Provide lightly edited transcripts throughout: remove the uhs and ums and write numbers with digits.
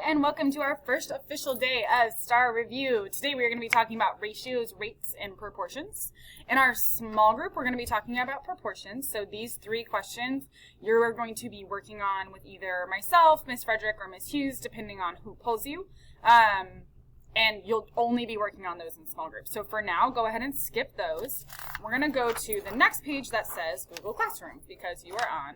and welcome to our first official day of STAR Review. Today we are going to be talking about ratios, rates, and proportions. In our small group, we're going to be talking about proportions. So these three questions you're going to be working on with either myself, Miss Frederick, or Miss Hughes, depending on who pulls you. And you'll only be working on those in small groups. So for now, go ahead and skip those. We're going to go to the next page that says Google Classroom because you are on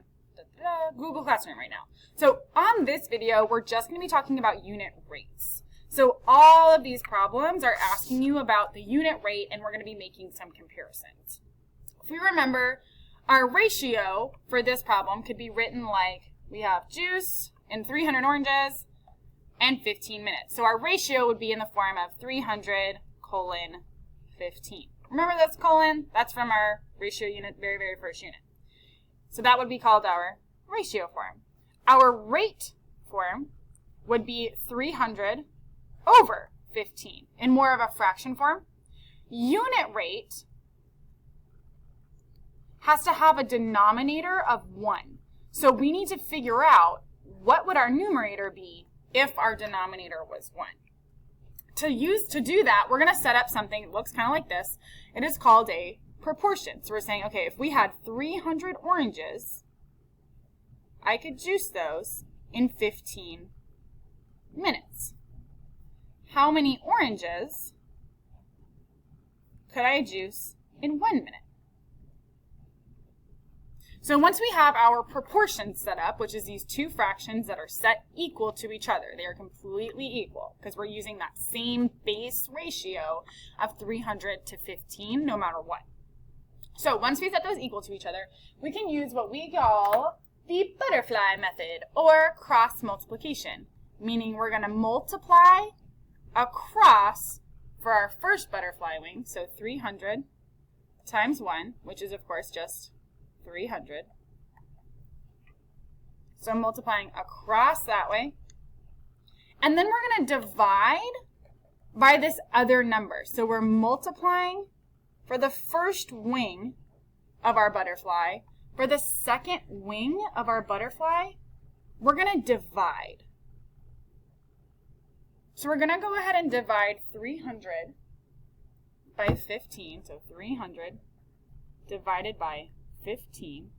Google Classroom right now. So on this video, we're just going to be talking about unit rates. So all of these problems are asking you about the unit rate, and we're going to be making some comparisons. If we remember, our ratio for this problem could be written like we have juice and 300 oranges and 15 minutes. So our ratio would be in the form of 300 colon 15. Remember this colon? That's from our ratio unit, very first unit. So that would be called our ratio form. Our rate form would be 300 over 15 in more of a fraction form. Unit rate has to have a denominator of 1. So we need to figure out what would our numerator be if our denominator was 1. To do that, we're going to set up something that looks kind of like this. It is called a proportion. So we're saying, okay, if we had 300 oranges, I could juice those in 15 minutes. How many oranges could I juice in 1 minute? So once we have our proportions set up, which is these two fractions that are set equal to each other, they are completely equal because we're using that same base ratio of 300 to 15 no matter what. So once we set those equal to each other, we can use what we call the butterfly method or cross multiplication, meaning we're going to multiply across for our first butterfly wing, so 300 times 1, which is of course just 300. So I'm multiplying across that way. And then we're going to divide by this other number. So we're multiplying for the first wing of our butterfly. For the second wing of our butterfly, we're going to divide. So we're going to go ahead and divide 300 by 15. So 300 divided by 15.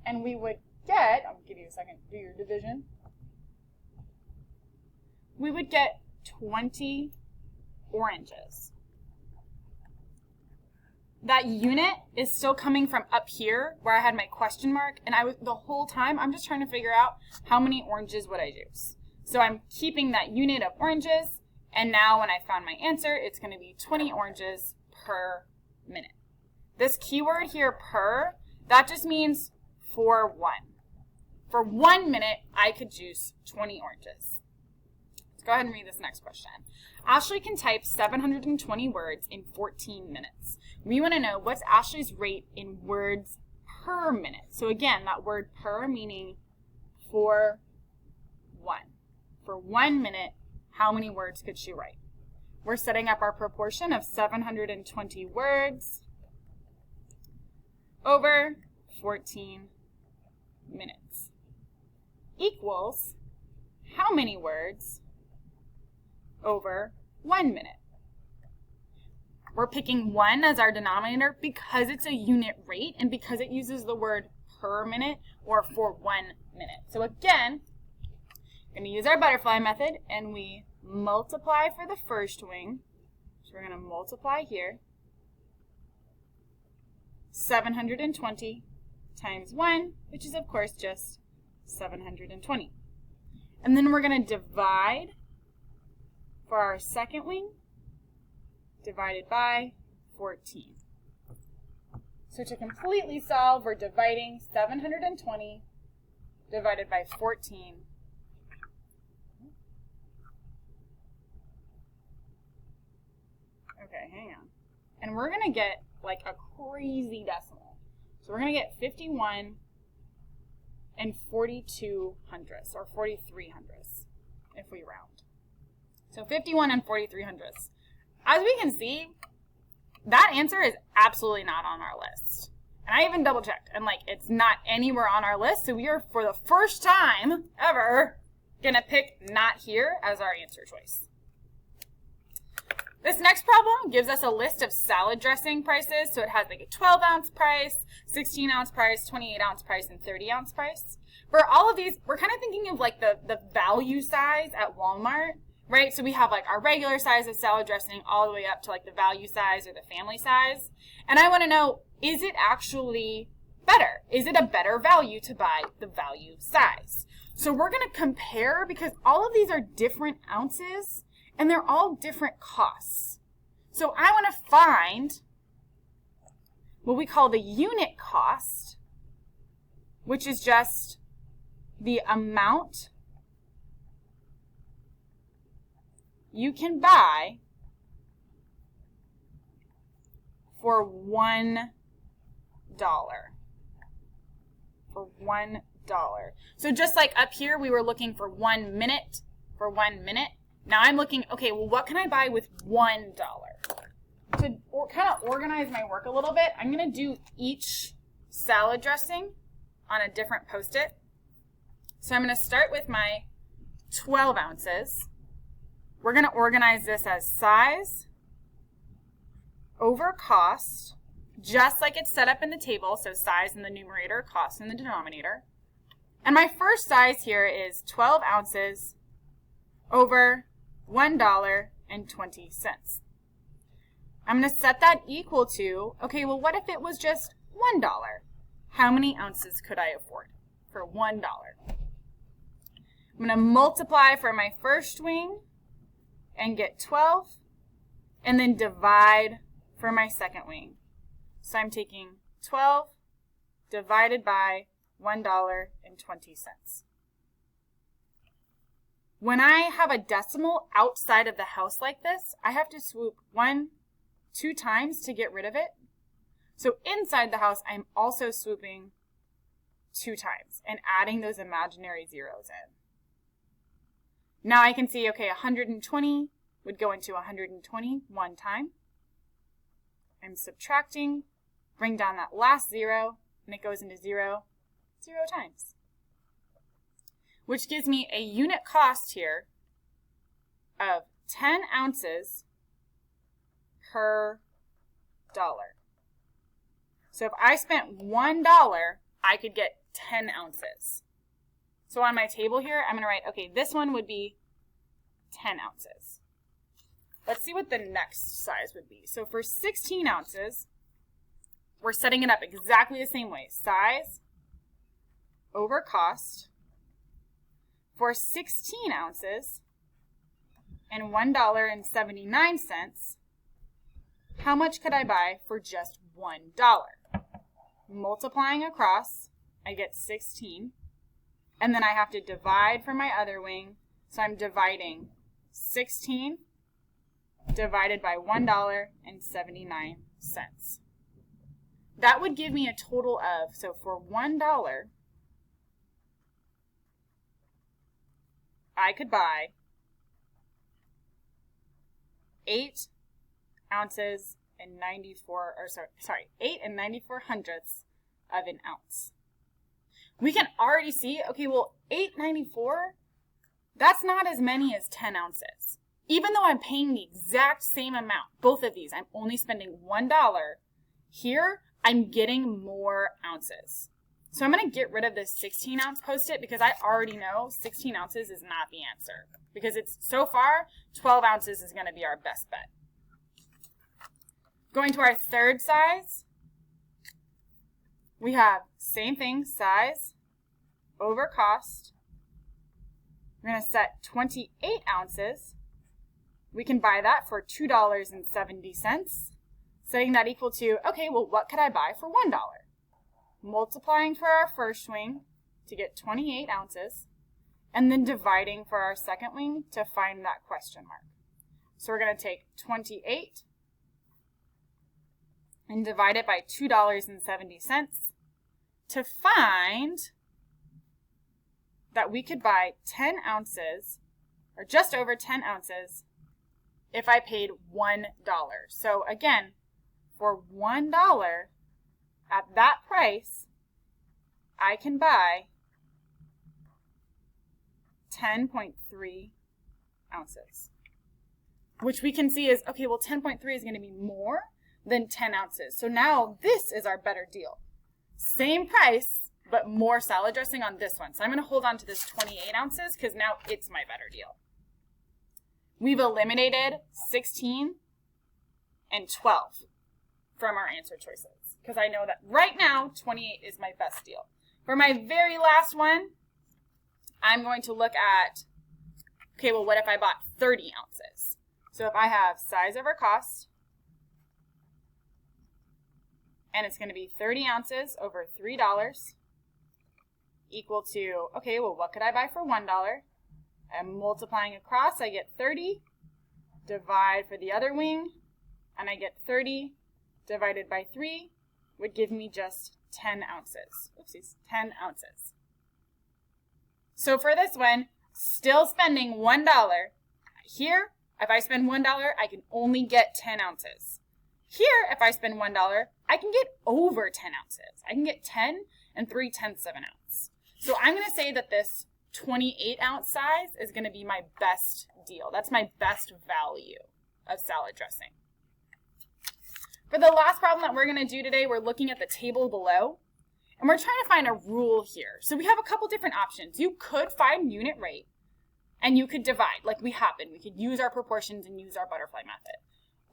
And we would get, I'll give you a second to do your division. We would get 20 oranges. That unit is still coming from up here where I had my question mark, and the whole time I'm just trying to figure out how many oranges would I juice. So I'm keeping that unit of oranges, and now when I found my answer, it's going to be 20 oranges per minute. This keyword here, per, that just means for 1. For 1 minute, I could juice 20 oranges. Let's go ahead and read this next question. Ashley can type 720 words in 14 minutes. We want to know what's Ashley's rate in words per minute. So again, that word per meaning for 1. For 1 minute, how many words could she write? We're setting up our proportion of 720 words over 14 minutes equals how many words over 1 minute? We're picking 1 as our denominator because it's a unit rate and because it uses the word per minute or for 1 minute. So again, we're going to use our butterfly method and we multiply for the first wing. So we're going to multiply here. 720 times 1, which is of course just 720. And then we're going to divide for our second wing, divided by 14. So to completely solve, we're dividing 720 divided by 14. Okay, hang on. And we're going to get like a crazy decimal. So we're going to get 51 and 42 hundredths, or 43 hundredths, if we round. So 51 and 43 hundredths. As we can see, that answer is absolutely not on our list. And I even double checked, and like it's not anywhere on our list. So we are, for the first time ever, going to pick not here as our answer choice. This next problem gives us a list of salad dressing prices. So it has like a 12-ounce price, 16-ounce price, 28-ounce price, and 30-ounce price. For all of these, we're kind of thinking of like the value size at Walmart, right? So we have like our regular size of salad dressing all the way up to like the value size or the family size. And I want to know, is it actually better? Is it a better value to buy the value size? So we're going to compare because all of these are different ounces and they're all different costs. So I want to find what we call the unit cost, which is just the amount you can buy for $1. For $1. So just like up here, we were looking for 1 minute for 1 minute. Now I'm looking, okay, well, what can I buy with $1? To kind of organize my work a little bit, I'm going to do each salad dressing on a different Post-it. So I'm going to start with my 12 ounces. We're going to organize this as size over cost, just like it's set up in the table. So size in the numerator, cost in the denominator. And my first size here is 12 ounces over $1.20. I'm going to set that equal to, okay, well, what if it was just $1? How many ounces could I afford for $1? I'm going to multiply for my first wing and get 12, and then divide for my second wing. So I'm taking 12 divided by $1.20. When I have a decimal outside of the house like this, I have to swoop 2 times to get rid of it. So inside the house, I'm also swooping 2 times and adding those imaginary zeros in. Now I can see, okay, 120 would go into 120 one time. I'm subtracting, bring down that last 0, and it goes into 0 times. Which gives me a unit cost here of 10 ounces per dollar. So if I spent $1, I could get 10 ounces. So on my table here, I'm going to write, okay, this one would be 10 ounces. Let's see what the next size would be. So for 16 ounces, we're setting it up exactly the same way. Size over cost. For 16 ounces and $1.79, how much could I buy for just $1? Multiplying across, I get 16. And then I have to divide for my other wing. So I'm dividing 16 divided by $1.79. That would give me a total of, so for $1, I could buy 8 ounces and 8 94 hundredths of an ounce. We can already see, okay, well, 8.94, that's not as many as 10 ounces. Even though I'm paying the exact same amount, both of these, I'm only spending $1. Here, I'm getting more ounces. So I'm going to get rid of this 16-ounce Post-it because I already know 16 ounces is not the answer. Because it's, so far, 12 ounces is going to be our best bet. Going to our third size, we have same thing, size over cost. We're going to set 28 ounces. We can buy that for $2.70. Setting that equal to, okay, well, what could I buy for $1? Multiplying for our first wing to get 28 ounces, and then dividing for our second wing to find that question mark. So we're going to take 28 and divide it by $2.70 to find that we could buy 10 ounces, or just over 10 ounces, if I paid $1. So again, for $1, at that price, I can buy 10.3 ounces. Which we can see is, okay, well 10.3 is going to be more than 10 ounces. So now this is our better deal. Same price, but more salad dressing on this one. So I'm going to hold on to this 28 ounces because now it's my better deal. We've eliminated 16 and 12 from our answer choices because I know that right now 28 is my best deal. For my very last one, I'm going to look at, okay, well, what if I bought 30 ounces? So if I have size over cost, and it's going to be 30 ounces over $3 equal to, okay, well, what could I buy for $1? I'm multiplying across, I get 30, divide for the other wing, and I get 30 divided by 3 would give me just 10 ounces. Oopsies, 10 ounces. So for this one, still spending $1. Here, if I spend $1, I can only get 10 ounces. Here, if I spend $1, I can get over 10 ounces. I can get 10 and 3/10 of an ounce. So I'm going to say that this 28 ounce size is going to be my best deal. That's my best value of salad dressing. For the last problem that we're going to do today, we're looking at the table below, and we're trying to find a rule here. So we have a couple different options. You could find unit rate, and you could divide like we have been. We could use our proportions and use our butterfly method.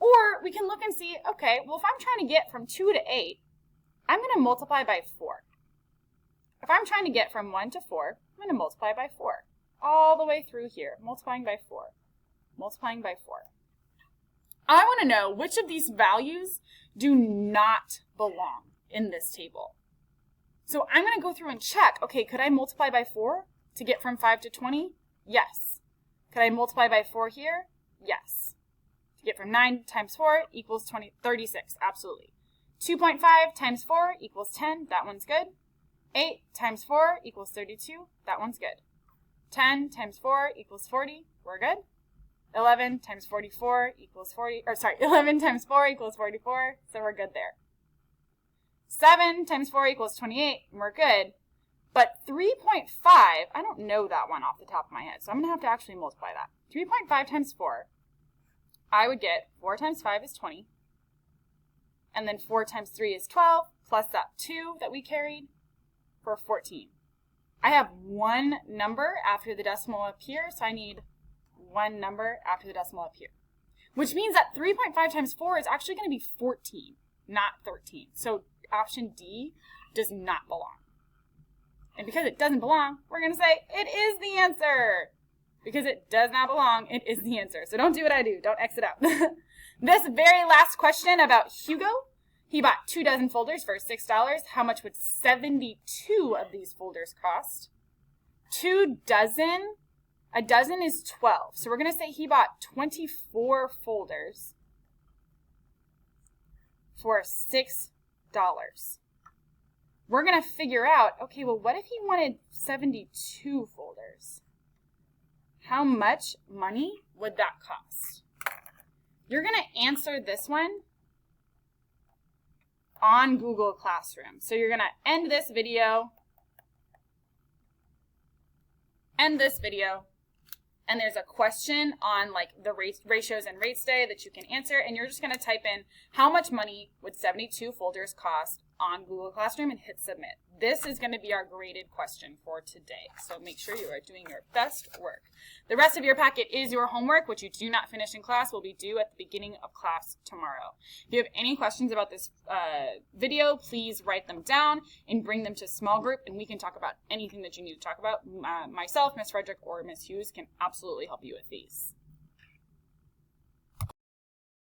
Or we can look and see, okay, well, if I'm trying to get from 2 to 8, I'm going to multiply by 4. If I'm trying to get from 1 to 4, I'm going to multiply by 4. All the way through here, multiplying by 4, multiplying by 4. I want to know which of these values do not belong in this table. So I'm going to go through and check, okay, could I multiply by 4 to get from 5 to 20? Yes. Could I multiply by 4 here? Yes. To get from 9 times 4 equals 36, absolutely. 2.5 times 4 equals 10, that one's good. 8 times 4 equals 32, that one's good. 10 times 4 equals 40, we're good. 11 times 44 equals 11 times 4 equals 44, so we're good there. 7 times 4 equals 28, and we're good. But 3.5, I don't know that one off the top of my head, so I'm going to have to actually multiply that. 3.5 times 4, I would get 4 times 5 is 20, and then 4 times 3 is 12, plus that 2 that we carried for 14. I have one number after the decimal up here, so I need one number after the decimal up here. Which means that 3.5 times 4 is actually going to be 14, not 13. So option D does not belong. And because it doesn't belong, we're going to say it is the answer. Because it does not belong, it is the answer. So don't do what I do. Don't exit out. This very last question about Hugo. He bought 2 dozen folders for $6. How much would 72 of these folders cost? 2 dozen? A dozen is 12. So we're going to say he bought 24 folders for $6. We're going to figure out, okay, well, what if he wanted 72 folders? How much money would that cost? You're going to answer this one on Google Classroom. So you're going to end this video, and there's a question on like the ratios and rates day that you can answer, and you're just going to type in how much money would 72 folders cost on Google Classroom and hit submit. This is going to be our graded question for today, so make sure you are doing your best work. The rest of your packet is your homework, which you do not finish in class will be due at the beginning of class tomorrow. If you have any questions about this video, please write them down and bring them to small group, and we can talk about anything that you need to talk about. Myself, Ms. Frederick, or Ms. Hughes can absolutely help you with these.